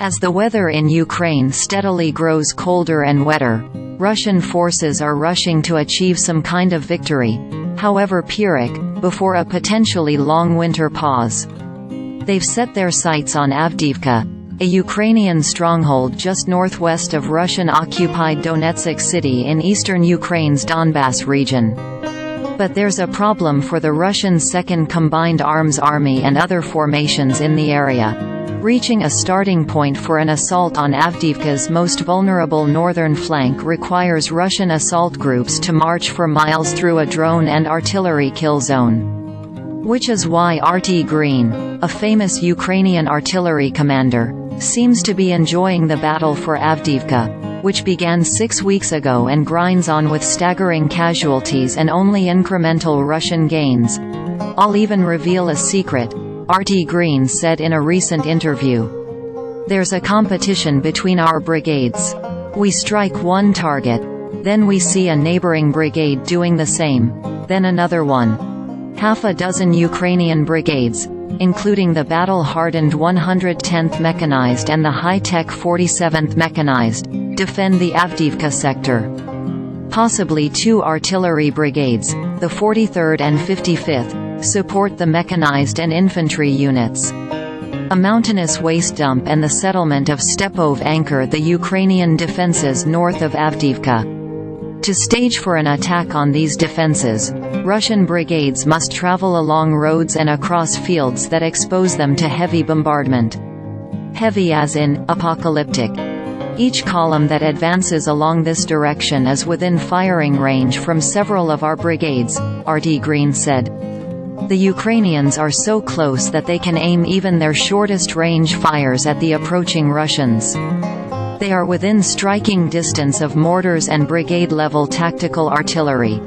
As the weather in Ukraine steadily grows colder and wetter, Russian forces are rushing to achieve some kind of victory, however Pyrrhic, before a potentially long winter pause. They've set their sights on Avdiivka, a Ukrainian stronghold just northwest of Russian-occupied Donetsk city in eastern Ukraine's Donbas region. But there's a problem for the Russian Second Combined Arms Army and other formations in the area. Reaching a starting point for an assault on Avdiivka's most vulnerable northern flank requires Russian assault groups to march for miles through a drone and artillery kill zone. Which is why Arty Green, a famous Ukrainian artillery commander, seems to be enjoying the battle for Avdiivka, which began 6 weeks ago and grinds on with staggering casualties and only incremental Russian gains. "I'll even reveal a secret," Arty Green said in a recent interview. "There's a competition between our brigades. We strike one target. Then we see a neighboring brigade doing the same. Then another one. Half a dozen Ukrainian brigades, including the battle-hardened 110th Mechanized and the high-tech 47th Mechanized, defend the Avdiivka sector. Possibly 2 artillery brigades, the 43rd and 55th, support the mechanized and infantry units. A mountainous waste dump and the settlement of Stepove anchor the Ukrainian defenses north of Avdiivka. To stage for an attack on these defenses, Russian brigades must travel along roads and across fields that expose them to heavy bombardment. Heavy as in, apocalyptic. Each column that advances along this direction is within firing range from several of our brigades," Arty Green said. "The Ukrainians are so close that they can aim even their shortest range fires at the approaching Russians. They are within striking distance of mortars and brigade-level tactical artillery.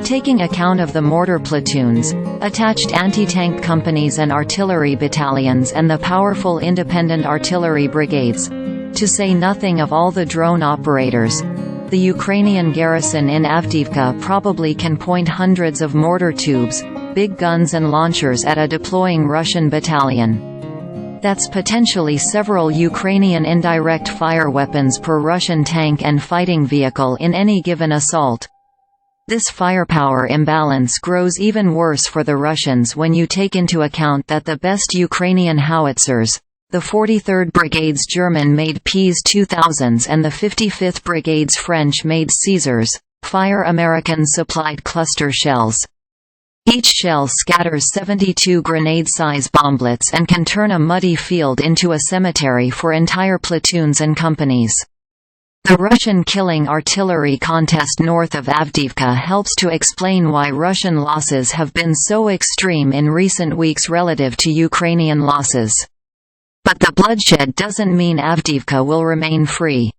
Taking account of the mortar platoons, attached anti-tank companies and artillery battalions and the powerful independent artillery brigades, to say nothing of all the drone operators, the Ukrainian garrison in Avdiivka probably can point hundreds of mortar tubes, big guns and launchers at a deploying Russian battalion. That's potentially several Ukrainian indirect-fire weapons per Russian tank and fighting vehicle in any given assault. This firepower imbalance grows even worse for the Russians when you take into account that the best Ukrainian howitzers, the 43rd Brigade's German-made Ps-2000s and the 55th Brigade's French-made Caesars, fire American-supplied cluster shells. Each shell scatters 72 grenade-size bomblets and can turn a muddy field into a cemetery for entire platoons and companies. The Russian killing artillery contest north of Avdiivka helps to explain why Russian losses have been so extreme in recent weeks relative to Ukrainian losses. But the bloodshed doesn't mean Avdiivka will remain free.